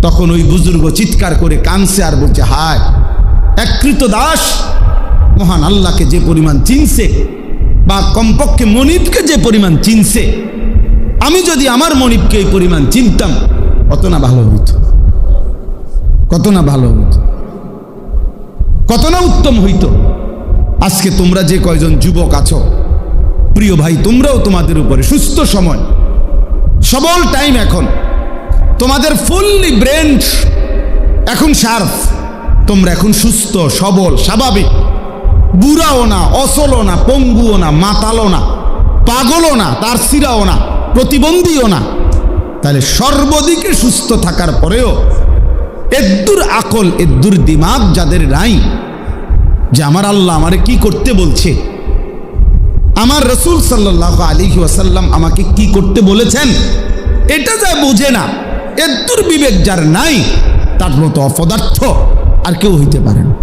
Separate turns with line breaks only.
তখন ওই বুজুর্গ চিৎকার করে কানছে আর বলছে, হায় এক কৃতদাস মহান আল্লাহকে যে পরিমাণ চিনছে, বা কমপক্ষে মনিবকে যে পরিমাণ চিনছে, আমি যদি আমার মনিবকে এই পরিমাণ চিনতাম কত না ভালো হইত, কত না ভালো হইত, কত না উত্তম হইত। আজকে তোমরা যে কয়জন যুবক আছো, প্রিয় ভাই, তোমরাও তোমাদের উপরে সুস্থ সময়, সবল টাইম, এখন তোমাদের ফুললি ব্রেন এখন শার্প, তোমরা এখন সুস্থ সবল স্বাভাবিক, বুড়াও না, অসলও না, পঙ্গুও না, মাতালও না, পাগলও না, তার সিরাও না, প্রতিবন্ধীও না। তাহলে সর্বদিকে সুস্থ থাকার পরেও এদ্দুর আকল এদ্দুর দিমাগ যাদের নাই, যে আমার আল্লাহ আমারে কি করতে বলছে, আমার রসুল সাল্লাল্লাহু আলাইহি ওয়াসাল্লাম আমাকে কি করতে বলেছেন, এটা যা বোঝে না, এদ্দুর বিবেক যার নাই, তার মতো অপদার্থ আর কেউ হইতে পারে না।